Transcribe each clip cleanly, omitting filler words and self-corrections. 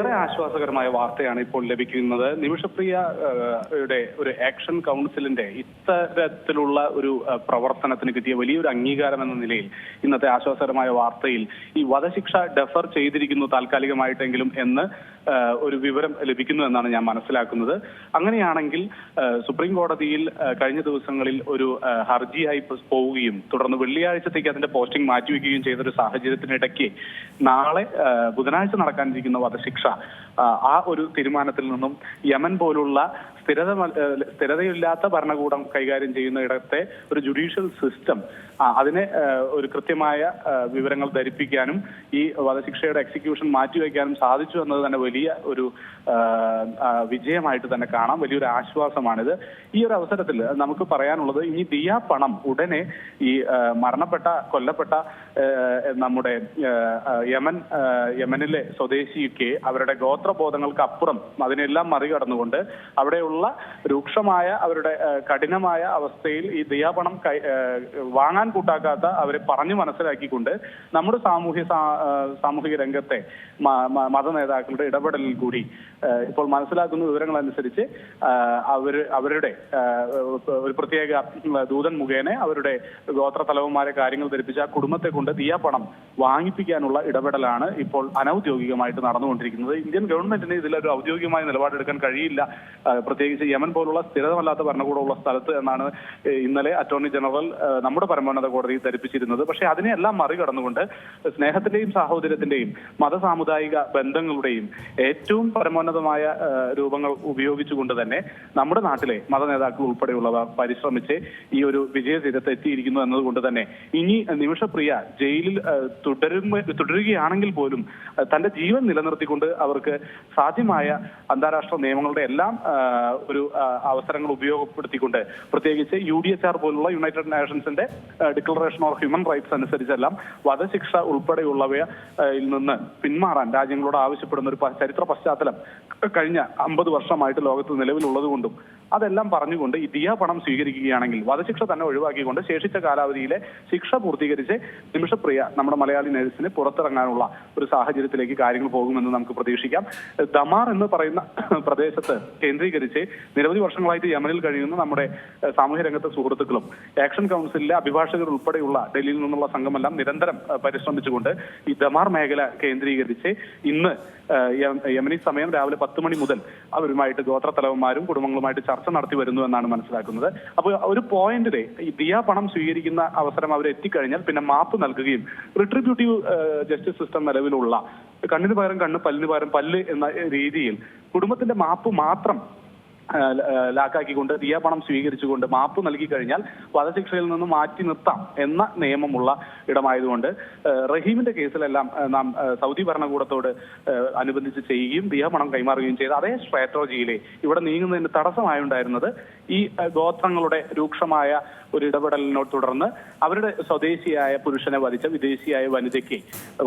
ഏറെ ആശ്വാസകരമായ വാർത്തയാണ് ഇപ്പോൾ ലഭിക്കുന്നത്. നിമിഷപ്രിയയുടെ ഒരു ആക്ഷൻ കൗൺസിലിന്റെ ഇത്തരത്തിലുള്ള ഒരു പ്രവർത്തനത്തിന് കിട്ടിയ വലിയൊരു അംഗീകാരം എന്ന നിലയിൽ ഇന്നത്തെ ആശ്വാസകരമായ വാർത്തയിൽ ഈ വധശിക്ഷ ഡെഫർ ചെയ്തിരിക്കുന്നു താൽക്കാലികമായിട്ടെങ്കിലും എന്ന് ഒരു വിവരം ലഭിക്കുന്നു എന്നാണ് ഞാൻ മനസ്സിലാക്കുന്നത്. അങ്ങനെയാണെങ്കിൽ സുപ്രീം കോടതിയിൽ കഴിഞ്ഞ ദിവസങ്ങളിൽ ഒരു ഹർജിയായി പോവുകയും തുടർന്ന് വെള്ളിയാഴ്ചത്തേക്ക് അതിന്റെ പോസ്റ്റിംഗ് മാറ്റിവെക്കുകയും ചെയ്തൊരു സാഹചര്യത്തിനിടയ്ക്ക് നാളെ ബുധനാഴ്ച നടക്കാനിരിക്കുന്ന വധശിക്ഷ ആ ഒരു തീരുമാനത്തിൽ നിന്നും യമൻ പോലുള്ള സ്ഥിരതയില്ലാത്ത ഭരണകൂടം കൈകാര്യം ചെയ്യുന്ന ഇടത്തെ ഒരു ജുഡീഷ്യൽ സിസ്റ്റം അതിനെ ഒരു കൃത്യമായ വിവരങ്ങൾ ധരിപ്പിക്കാനും ഈ വധശിക്ഷയുടെ എക്സിക്യൂഷൻ മാറ്റിവെക്കാനും സാധിച്ചു എന്നത് തന്നെ വലിയ ഒരു വിജയമായിട്ട് തന്നെ കാണാം. വലിയൊരു ആശ്വാസമാണിത്. ഈ ഒരു അവസരത്തിൽ നമുക്ക് പറയാനുള്ളത്, ഇനി ദിയ പണം ഉടനെ ഈ കൊല്ലപ്പെട്ട നമ്മുടെ യമനിലെ സ്വദേശിക്ക് അവരുടെ ഗോത്രബോധങ്ങൾക്ക് അപ്പുറം അതിനെല്ലാം മറികടന്നുകൊണ്ട് അവിടെയുള്ള രൂക്ഷമായ അവരുടെ കഠിനമായ അവസ്ഥയിൽ ഈ ദിയ പണം വാങ്ങാൻ കൂട്ടാക്കാത്ത അവരെ പറഞ്ഞു മനസ്സിലാക്കിക്കൊണ്ട് നമ്മുടെ സാമൂഹിക രംഗത്തെ മത നേതാക്കളുടെ ഇടപെടലിൽ കൂടി ഇപ്പോൾ മനസ്സിലാക്കുന്ന വിവരങ്ങൾ അനുസരിച്ച് അവരുടെ ഒരു പ്രത്യേക ദൂതൻ മുഖേന അവരുടെ ഗോത്ര തലവന്മാരെ കാര്യങ്ങൾ ധരിപ്പിച്ച ആ കുടുംബത്തെ കൊണ്ട് ദിയ പണം വാങ്ങിപ്പിക്കാനുള്ള ഇടപെടലാണ് ഇപ്പോൾ അനൌദ്യോഗികമായിട്ട് നടന്നുകൊണ്ടിരിക്കുന്നത്. ഇന്ത്യൻ ഗവൺമെന്റിന് ഇതിലൊരു ഔദ്യോഗികമായ നിലപാടെടുക്കാൻ കഴിയില്ല, പ്രത്യേകിച്ച് യമൻ പോലുള്ള സ്ഥിരതമല്ലാത്ത ഭരണകൂടമുള്ള സ്ഥലത്ത് എന്നാണ് ഇന്നലെ അറ്റോർണി ജനറൽ നമ്മുടെ പരമോന്നത കോടതി ധരിപ്പിച്ചിരുന്നത്. പക്ഷേ അതിനെല്ലാം മറികടന്നുകൊണ്ട് സ്നേഹത്തിന്റെയും സാഹോദര്യത്തിന്റെയും മതസാമുദായിക ബന്ധങ്ങളുടെയും ഏറ്റവും പരമോന്നതമായ രൂപങ്ങൾ ഉപയോഗിച്ചുകൊണ്ട് തന്നെ നമ്മുടെ നാട്ടിലെ മത നേതാക്കൾ ഉൾപ്പെടെയുള്ളവർ പരിശ്രമിച്ച് ഈ ഒരു വിജയതീരത്ത് എത്തിയിരിക്കുന്നു എന്നതുകൊണ്ട് തന്നെ ഇനി നിമിഷപ്രിയ ജയിലിൽ തുടരുകയാണെങ്കിൽ പോലും തന്റെ ജീവൻ നിലനിർത്തിക്കൊണ്ട് അവർക്ക് സാധ്യമായ അന്താരാഷ്ട്ര നിയമങ്ങളുടെ എല്ലാം ഒരു അവസരങ്ങൾ ഉപയോഗപ്പെടുത്തിക്കൊണ്ട്, പ്രത്യേകിച്ച് UDHR പോലുള്ള യുണൈറ്റഡ് നേഷൻസിന്റെ ഡിക്ലറേഷൻ ഓഫ് ഹ്യൂമൻ റൈറ്റ്സ് അനുസരിച്ചെല്ലാം വധശിക്ഷ ഉൾപ്പെടെയുള്ളവയിൽ നിന്ന് പിന്മാറാൻ രാജ്യങ്ങളോട് ആവശ്യപ്പെടുന്ന ഒരു ചരിത്ര പശ്ചാത്തലം കഴിഞ്ഞ 50 വർഷമായിട്ട് ലോകത്ത് നിലവിലുള്ളത് കൊണ്ടും അതെല്ലാം പറഞ്ഞുകൊണ്ട് ഈ ദിയ പണം സ്വീകരിക്കുകയാണെങ്കിൽ വധശിക്ഷ തന്നെ ഒഴിവാക്കിക്കൊണ്ട് ശേഷിച്ച കാലാവധിയിലെ ശിക്ഷ പൂർത്തീകരിച്ച് നിമിഷപ്രിയ നമ്മുടെ മലയാളി നേഴ്സിന് പുറത്തിറങ്ങാനുള്ള ഒരു സാഹചര്യത്തിലേക്ക് കാര്യങ്ങൾ പോകുമെന്ന് നമുക്ക് പ്രതീക്ഷിക്കാം. ദമാർ എന്ന് പറയുന്ന പ്രദേശത്ത് കേന്ദ്രീകരിച്ച് നിരവധി വർഷങ്ങളായിട്ട് യമനിൽ കഴിയുന്ന നമ്മുടെ സാമൂഹ്യ രംഗത്തെ സുഹൃത്തുക്കളും ആക്ഷൻ കൗൺസിലിലെ അഭിഭാഷകർ ഉൾപ്പെടെയുള്ള ഡൽഹിയിൽ നിന്നുള്ള സംഘമെല്ലാം നിരന്തരം പരിശ്രമിച്ചുകൊണ്ട് ഈ ദമാർ മേഖല കേന്ദ്രീകരിച്ച് ഇന്ന് യമനി സമയം രാവിലെ 10 മണി മുതൽ അവരുമായിട്ട് ഗോത്ര തലവന്മാരും കുടുംബങ്ങളുമായിട്ട് ചർച്ച നടത്തി വരുന്നു എന്നാണ് മനസ്സിലാക്കുന്നത്. അപ്പോൾ ഒരു പോയിന്റിലെ ഈ ദിയ പണം സ്വീകരിക്കുന്ന അവസരം അവർ എത്തിക്കഴിഞ്ഞാൽ പിന്നെ മാപ്പ് നൽകുകയും റിട്രിബ്യൂട്ടീവ് ജസ്റ്റിസ് സിസ്റ്റം നിലവിലുള്ള കണ്ണിന് പകരം കണ്ണ് പല്ലിന് പകരം പല്ല് എന്ന രീതിയിൽ കുടുംബത്തിന്റെ മാപ്പ് മാത്രം ലാക്കാക്കിക്കൊണ്ട് ദിയ പണം സ്വീകരിച്ചുകൊണ്ട് മാപ്പ് നൽകി കഴിഞ്ഞാൽ വധശിക്ഷയിൽ നിന്ന് മാറ്റി നിർത്താം എന്ന നിയമമുള്ള ഇടമായതുകൊണ്ട് റഹീമിന്റെ കേസിലെല്ലാം നാം സൗദി ഭരണകൂടത്തോട് അനുബന്ധിച്ച് ചെയ്യുകയും ദിയ പണം കൈമാറുകയും ചെയ്ത അതേ സ്ട്രാറ്റജിയിലെ ഇവിടെ നീങ്ങുന്നതിന് തടസ്സമായുണ്ടായിരുന്നത് ഈ ഗോത്രങ്ങളുടെ രൂക്ഷമായ ഒരു ഇടപെടലിനോട് തുടർന്ന് അവരുടെ സ്വദേശിയായ പുരുഷനെ വധിച്ച വിദേശിയായ വനിതയ്ക്ക്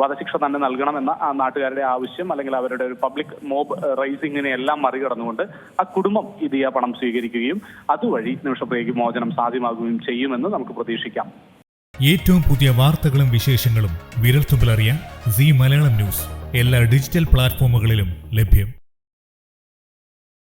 വധശിക്ഷ തന്നെ നൽകണമെന്ന ആ നാട്ടുകാരുടെ ആവശ്യം അല്ലെങ്കിൽ അവരുടെ ഒരു പബ്ലിക് മോബ് റൈസിങ്ങിനെ എല്ലാം മറികടന്നുകൊണ്ട് ആ കുടുംബം ഈ ദിയ പണം സ്വീകരിക്കുകയും അതുവഴി നിമിഷപ്രിയയ്ക്ക് മോചനം സാധ്യമാകുകയും ചെയ്യുമെന്ന് നമുക്ക് പ്രതീക്ഷിക്കാം. ഏറ്റവും പുതിയ വാർത്തകളും വിശേഷങ്ങളും വിരൽത്തുമ്പിലറിയാൻ സീ മലയാളം ന്യൂസ് എല്ലാ ഡിജിറ്റൽ പ്ലാറ്റ്ഫോമുകളിലും ലഭ്യം.